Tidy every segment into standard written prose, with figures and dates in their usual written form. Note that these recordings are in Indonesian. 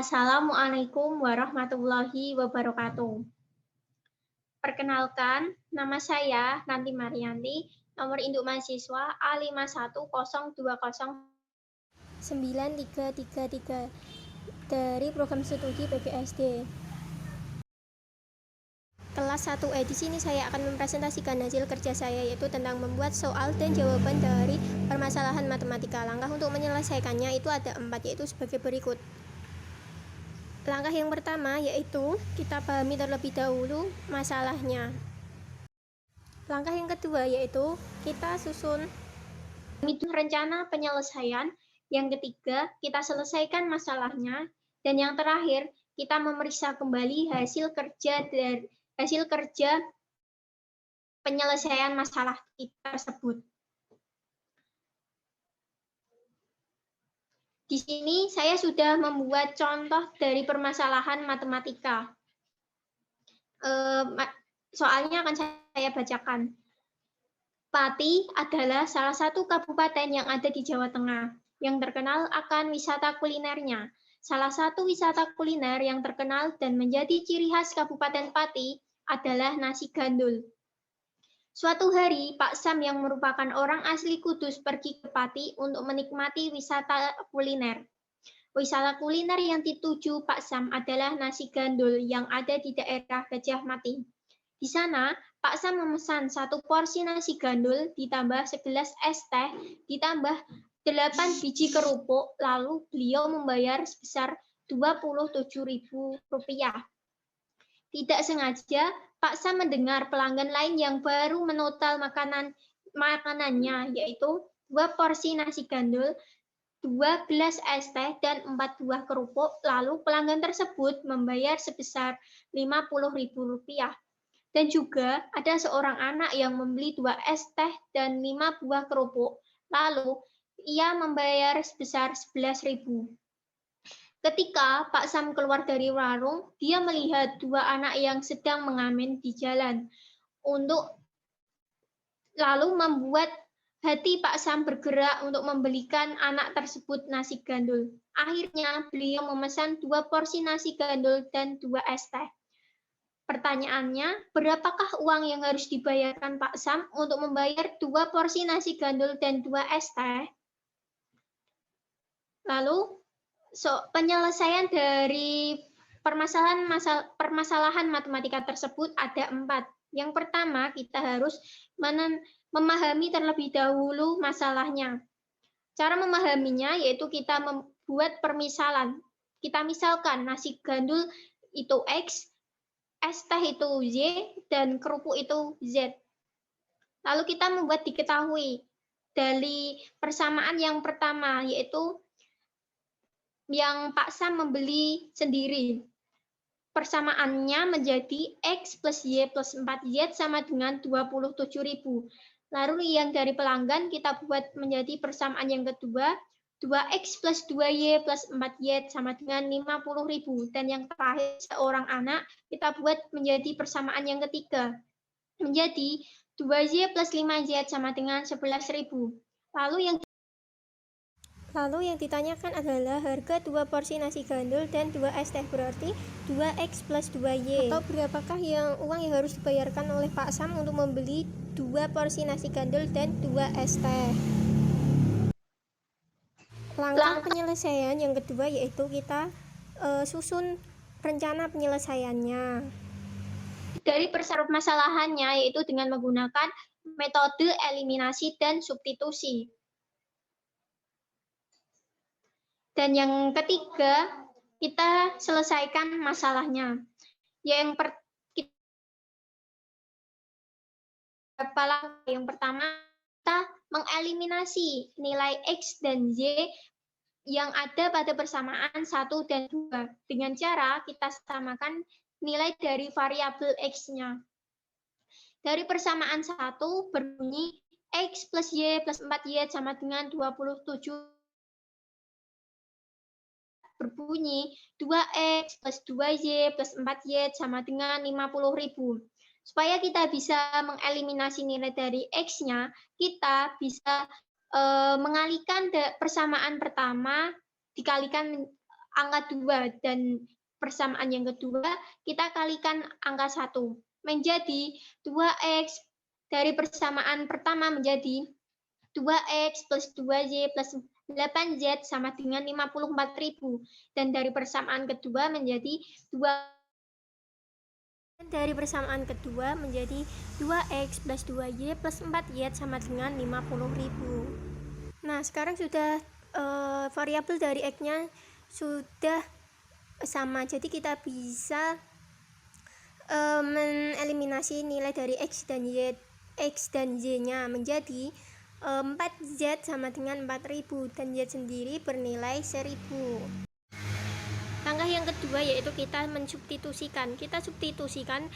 Assalamualaikum warahmatullahi wabarakatuh. Perkenalkan, nama saya Nanti Marianti, nomor induk mahasiswa A512093333 dari program studi PGSD. Kelas 1 edisi ini saya akan mempresentasikan hasil kerja saya, yaitu tentang membuat soal dan jawaban dari permasalahan matematika. Langkah untuk menyelesaikannya itu ada 4, yaitu sebagai berikut. Langkah yang pertama yaitu kita pahami terlebih dahulu masalahnya. Langkah yang kedua yaitu kita susun rencana penyelesaian. Yang ketiga, kita selesaikan masalahnya. Dan yang terakhir, kita memeriksa kembali hasil kerja penyelesaian masalah tersebut. Di sini saya sudah membuat contoh dari permasalahan matematika. Soalnya akan saya bacakan. Pati adalah salah satu kabupaten yang ada di Jawa Tengah, yang terkenal akan wisata kulinernya. Salah satu wisata kuliner yang terkenal dan menjadi ciri khas Kabupaten Pati adalah nasi gandul. Suatu hari, Pak Sam yang merupakan orang asli Kudus pergi ke Pati untuk menikmati wisata kuliner. Wisata kuliner yang dituju Pak Sam adalah nasi gandul yang ada di daerah Gajah Mati. Di sana, Pak Sam memesan 1 porsi nasi gandul, ditambah segelas es teh, ditambah 8 biji kerupuk, lalu beliau membayar sebesar Rp27.000. Tidak sengaja, Pak Sam mendengar pelanggan lain yang baru menotal makanannya, yaitu 2 porsi nasi gandul, 2 gelas es teh, dan 4 buah kerupuk, lalu pelanggan tersebut membayar sebesar Rp50.000. Dan juga ada seorang anak yang membeli 2 es teh dan 5 buah kerupuk, lalu ia membayar sebesar Rp11.000. Ketika Pak Sam keluar dari warung, dia melihat 2 anak yang sedang mengamen di jalan. Lalu membuat hati Pak Sam bergerak untuk membelikan anak tersebut nasi gandul. Akhirnya beliau memesan 2 porsi nasi gandul dan 2 es teh. Pertanyaannya, berapakah uang yang harus dibayarkan Pak Sam untuk membayar 2 porsi nasi gandul dan 2 es teh? Lalu, penyelesaian dari permasalahan matematika tersebut ada 4. Yang pertama, kita harus memahami terlebih dahulu masalahnya. Cara memahaminya yaitu kita membuat permisalan. Kita misalkan nasi gandul itu X, es teh itu Y, dan kerupuk itu Z. Lalu kita membuat diketahui dari persamaan yang pertama, yaitu yang Pak Sam membeli sendiri. Persamaannya menjadi X plus Y plus 4Y sama dengan 27.000. Lalu yang dari pelanggan kita buat menjadi persamaan yang kedua, 2X plus 2Y plus 4Y sama dengan 50.000. Dan yang terakhir, seorang anak, kita buat menjadi persamaan yang ketiga, menjadi 2Y plus 5Z sama dengan 11.000. Lalu yang ditanyakan adalah harga 2 porsi nasi gandul dan 2 es teh, berarti 2X plus 2Y. Atau berapakah uang yang harus dibayarkan oleh Pak Sam untuk membeli 2 porsi nasi gandul dan 2 es teh. Langkah penyelesaian yang kedua yaitu kita susun rencana penyelesaiannya. Dari permasalahannya yaitu dengan menggunakan metode eliminasi dan substitusi. Dan yang ketiga, kita selesaikan masalahnya. Yang pertama, kita mengeliminasi nilai X dan Y yang ada pada persamaan 1 dan 2. Dengan cara kita samakan nilai dari variabel X-nya. Dari persamaan 1 berbunyi X plus Y plus 4Y sama dengan 27. Berbunyi 2X plus 2Y plus 4Y sama dengan 50.000. Supaya kita bisa mengeliminasi nilai dari X-nya, kita bisa mengalihkan persamaan pertama dikalikan angka 2 dan persamaan yang kedua, kita kalikan angka 1. Menjadi 2x dari persamaan pertama menjadi 2x plus 2y plus 8z sama dengan 54.000. Dan dari persamaan kedua menjadi 2x plus 2y plus 4z sama dengan 50.000. Nah, sekarang sudah variabel dari x-nya sudah sama, jadi kita bisa mengeliminasi nilai dari x dan y-nya menjadi 4z sama dengan 4000 dan z sendiri bernilai 1000. Langkah yang kedua yaitu kita mensubstitusikan. Kita substitusikan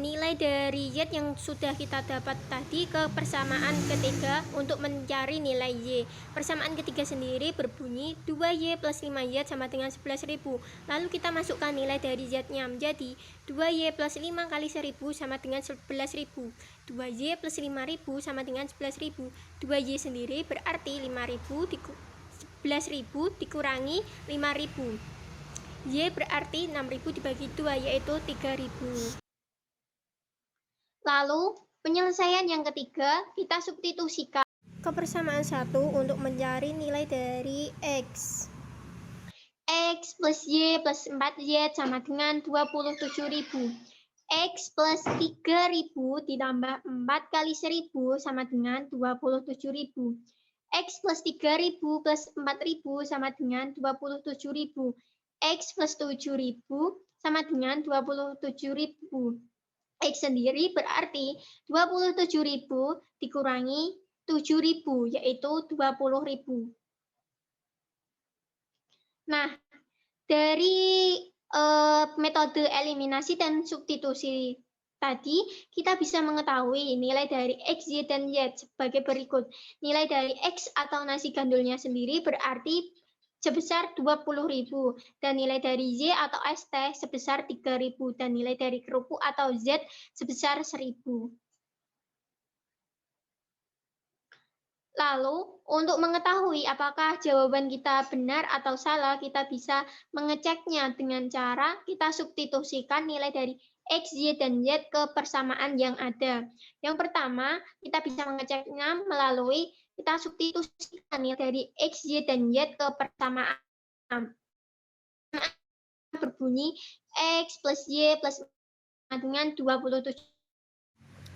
nilai dari z yang sudah kita dapat tadi ke persamaan ketiga untuk mencari nilai y. Persamaan ketiga sendiri berbunyi 2y plus 5z sama dengan 11.000. Lalu kita masukkan nilai dari z-nya menjadi 2y plus 5 kali 1000 sama dengan 11.000. 2y plus 5.000 sama dengan 11.000. 2y sendiri berarti 11.000 dikurangi 5.000. Y berarti 6.000 dibagi 2 yaitu 3.000. Lalu, penyelesaian yang ketiga, kita substitusikan ke persamaan 1 untuk mencari nilai dari x. X plus y plus 4z sama dengan 27.000. X plus 3.000 ditambah 4 kali 1.000 sama dengan 27.000. X plus 3.000 plus 4.000 sama dengan 27.000. X plus 7.000 sama dengan 27.000. X sendiri berarti 27.000 dikurangi 7.000 yaitu 20.000. Nah, dari metode eliminasi dan substitusi tadi kita bisa mengetahui nilai dari x, y, dan y sebagai berikut. Nilai dari x atau nasi gandulnya sendiri berarti sebesar 20.000 dan nilai dari y atau es teh sebesar 3.000 dan nilai dari kerupuk atau z sebesar 1.000. Lalu, untuk mengetahui apakah jawaban kita benar atau salah, kita bisa mengeceknya dengan cara kita substitusikan nilai dari x, y, dan z ke persamaan yang ada. Yang pertama, kita bisa mengeceknya melalui kita substitusikan nilai dari x, y, dan z ke persamaan. Berbunyi x plus y plus dengan 27.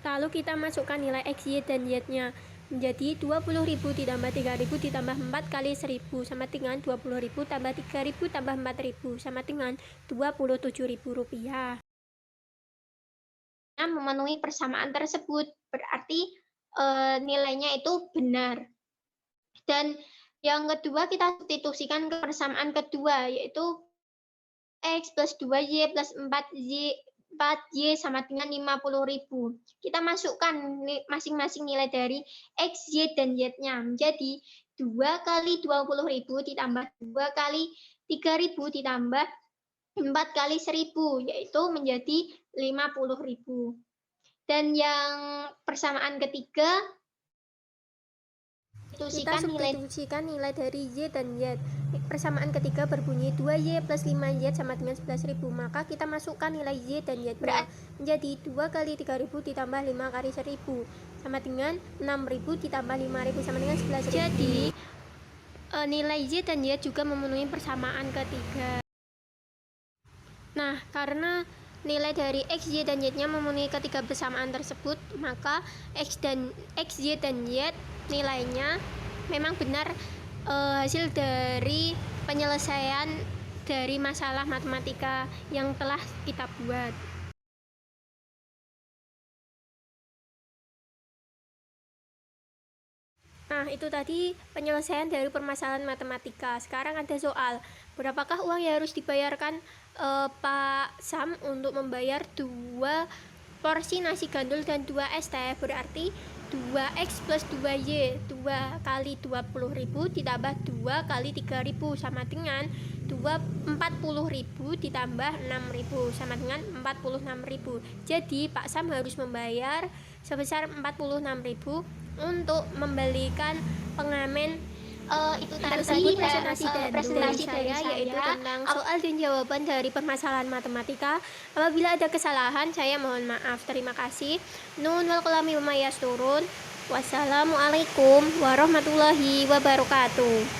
Lalu kita masukkan nilai x, y, dan z-nya menjadi 20.000 ditambah 3.000 ditambah 4 kali 1.000 sama dengan 20.000 tambah 3.000 tambah 4.000 sama dengan 27.000 rupiah. Memenuhi persamaan tersebut berarti nilainya itu benar. Dan yang kedua kita substitusikan ke persamaan kedua yaitu x plus 2y plus 4y sama dengan 50.000. Kita masukkan masing-masing nilai dari x, y, dan z-nya menjadi 2 kali 20.000 ditambah 2 kali 3.000 ditambah 4 kali 1.000 yaitu menjadi 50.000. Dan yang persamaan ketiga kita substitusikan nilai dari y dan z. Persamaan ketiga berbunyi 2y plus 5z sama dengan 11.000. Maka kita masukkan nilai y dan z menjadi 2 kali 3.000 ditambah 5 kali 1.000 sama dengan 6.000 ditambah 5.000 sama dengan 11.000. Jadi nilai y dan z juga memenuhi persamaan ketiga. Nah, karena nilai dari x, y, dan z-nya memenuhi ketiga persamaan tersebut, maka x, y, dan z nilainya memang benar hasil dari penyelesaian dari masalah matematika yang telah kita buat. Nah, itu tadi penyelesaian dari permasalahan matematika. Sekarang ada soal, berapakah uang yang harus dibayarkan Pak Sam untuk membayar 2 porsi nasi gandul dan 2 es teh? Berarti 2x plus 2y, 2 kali 20.000 ditambah 2 kali 3.000 sama dengan 40.000 ditambah 6.000 sama dengan 46.000. Jadi Pak Sam harus membayar sebesar 46.000 untuk membelikan pengamen Itu Itu tadi tadi presentasi dari presentasi dari saya, yaitu saya. tentang soal dan jawaban dari permasalahan matematika. Apabila ada kesalahan, saya mohon maaf. Terima kasih. Nun wal qalami wa ma yasturun. Wassalamualaikum warahmatullahi wabarakatuh.